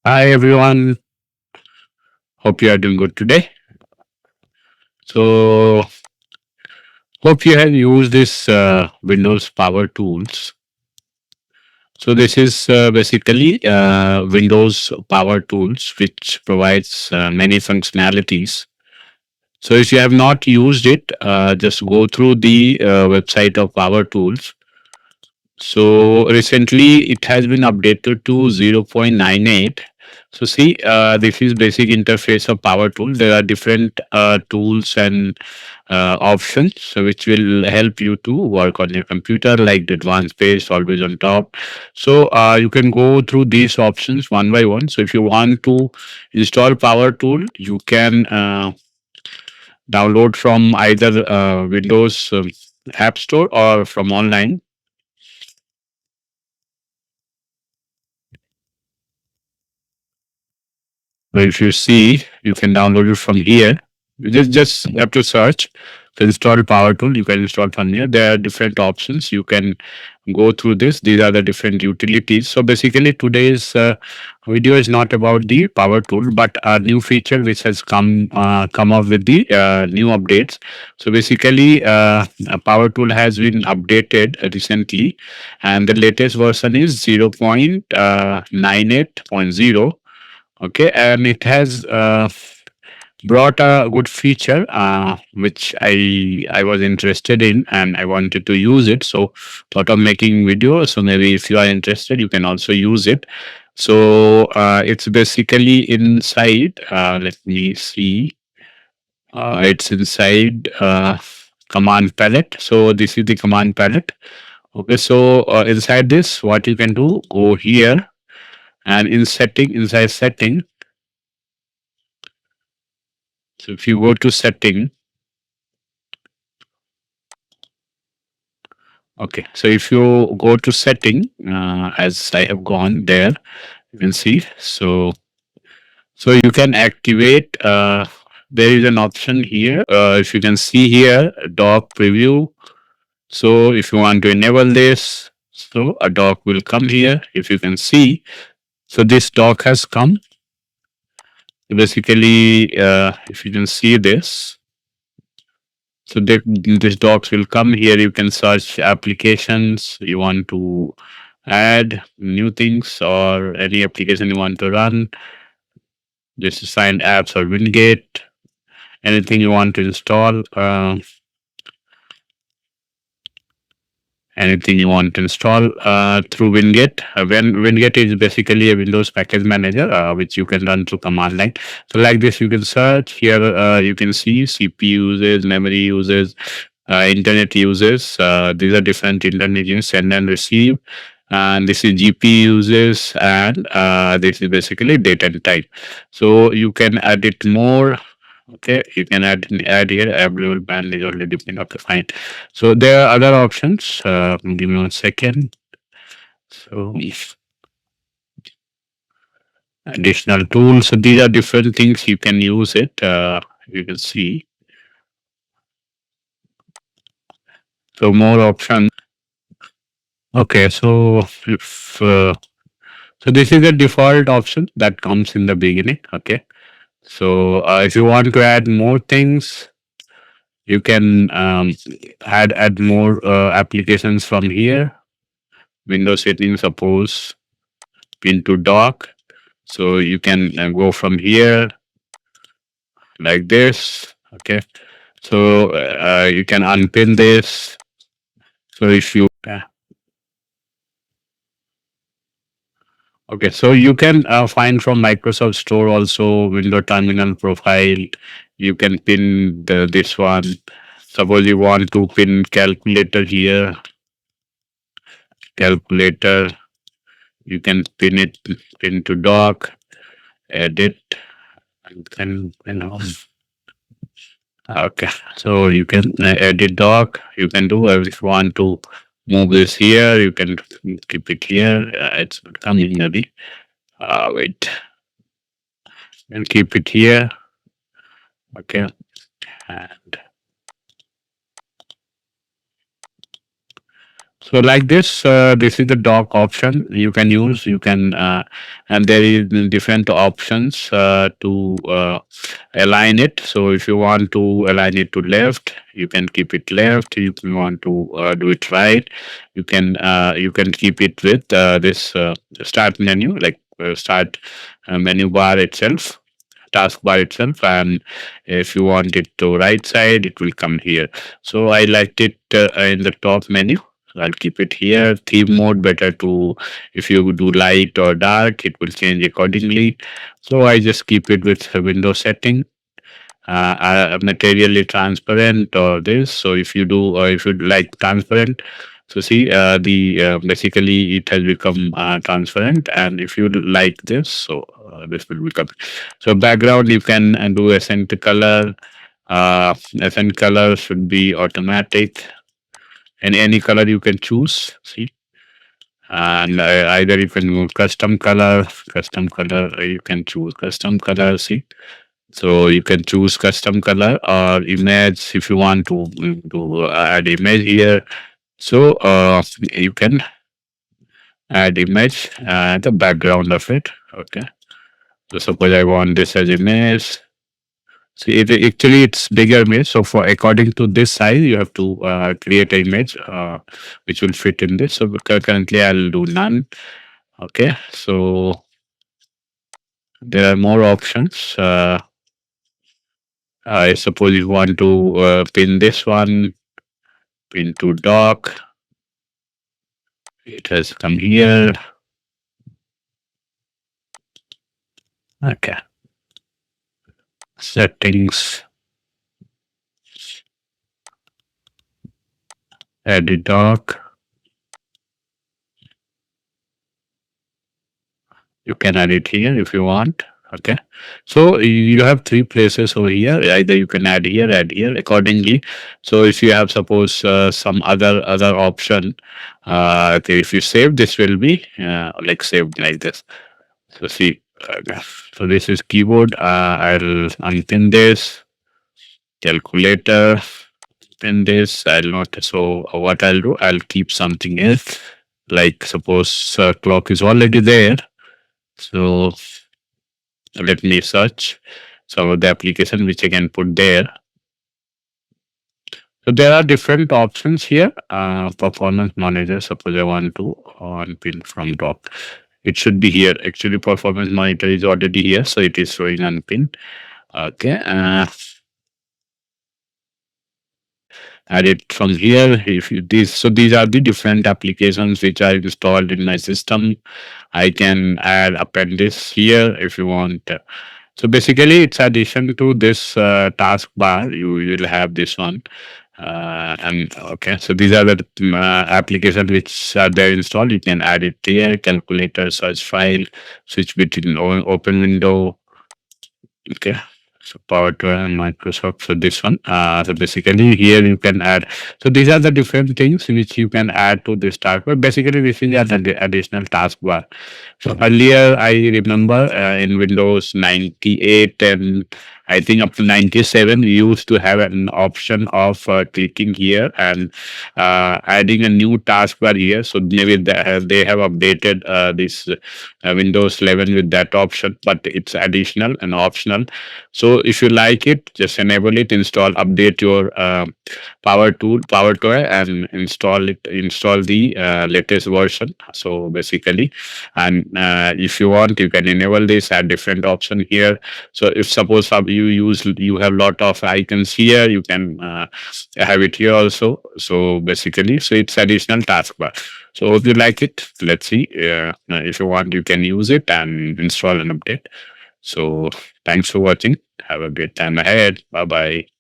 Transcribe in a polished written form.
Hi everyone, hope you are doing good today. So, hope you have used this Windows Power Tools. So, this is basically Windows Power Tools, which provides many functionalities. So, if you have not used it, just go through the website of Power Tools. So recently it has been updated to 0.98. So see, this is basic interface of Power Tool. There are different tools and options which will help you to work on your computer, like the advanced page, always on top. So you can go through these options one by one. So if you want to install Power Tool, you can download from either Windows App Store or from online. So if you see, you can download it from here. You just have to search to install Power Tool. You can install from here. There are different options. You can go through this. These are the different utilities. So basically, today's video is not about the Power Tool, but a new feature which has come up with the new updates. So basically, a Power Tool has been updated recently, and the latest version is 0.98.0. Okay, and it has brought a good feature which I was interested in and I wanted to use it. So thought of making videos. So maybe if you are interested, you can also use it. So it's basically inside. Let me see. It's inside command palette. So this is the command palette. Okay, so inside this, what you can do, go here and inside setting. So if you go to setting, okay. So if you go to setting, as I have gone there, you can see. So you can activate. There is an option here. If you can see here, dock preview. So if you want to enable this, so a dock will come here. If you can see, so this dock has come. Basically, if you can see this, so this docs will come here. You can search applications you want to add, new things, or any application you want to run. Just assign apps or Wingate, anything you want to install. Anything you want to install through Wingate. Wingate is basically a Windows package manager, which you can run through command line. So like this, you can search here. You can see CPU uses, memory uses, internet uses. These are different internet uses, send and receive. And this is GPU uses, and this is basically date and time. So you can add it more. Okay, you can add here available band is already been okay, fine. So there are other options. Give me 1 second. So additional tools. So these are different things you can use it. You can see. So more options. Okay, so if so this is the default option that comes in the beginning. Okay, so if you want to add more things, you can add more applications from here. Windows settings, suppose pin to dock. So you can go from here like this. Okay. So you can unpin this. So if you okay, so you can find from Microsoft Store also window terminal profile. You can pin this one. Suppose you want to pin calculator here, calculator. You can pin to dock, edit, and then okay, so you can edit dock. You can do if you want to move this here. You can keep it here. It's coming maybe. Wait, and keep it here. Okay, and So like this is the dock option you can use. You can and there is different options to align it. So if you want to align it to left, you can keep it left. If you want to do it right, you can keep it with this start menu, like start menu bar itself, taskbar itself, and if you want it to right side it will come here. So I liked it in the top menu. I'll keep it here. Theme mode better to, if you do light or dark it will change accordingly. So I just keep it with window setting, materially transparent or this. So if you do, or if you like transparent, so see the basically it has become transparent, and if you like this, so this will become. So background you can do accent color. Accent color should be automatic, and any color you can choose. See, and either you can go custom color. You can choose custom color. See, so you can choose custom color or image if you want to add image here. So you can add image and the background of it. Okay. So suppose I want this as image. See, actually it's bigger image. So for according to this size, you have to create an image which will fit in this. So currently I'll do none. Okay. So there are more options. I suppose you want to pin this one, pin to dock. It has come here. Okay. Settings, edit dock. You can add it here if you want. Okay. So you have three places over here. Either you can add here accordingly. So if you have suppose some other option, okay, if you save, this will be like saved like this. So see, so this is keyboard. I'll unpin this calculator. Pin this. I'll not. So what I'll do, I'll keep something else. Like suppose clock is already there. So let me search some of the application which I can put there. So there are different options here. Performance monitor. Suppose I want to on pin from top. It should be here. Actually, performance monitor is already here, so it is showing unpin. Okay. Add it from here. If you these so these are the different applications which are installed in my system. I can add appendix here if you want. So basically, it's addition to this taskbar. You will have this one. And okay, so these are the applications which are there installed. You can add it here. Calculator, search file, switch between open window. Okay. So PowerToys and Microsoft. So this one. So basically here you can add. So these are the different things which you can add to this taskbar. Basically, this is an additional taskbar. So earlier, I remember in Windows 98 and I think up to 97, we used to have an option of clicking here and adding a new taskbar here. So maybe they have updated this Windows 11 with that option, but it's additional and optional. So if you like it, just enable it, install, update your Power Toy, and install the latest version. So basically, and if you want, you can enable this, add different option here. So if suppose you have lot of icons here, you can have it here also. So basically, so it's additional taskbar. So if you like it, let's see. If you want, you can use it and install and update. So thanks for watching. Have a great time ahead. Bye bye.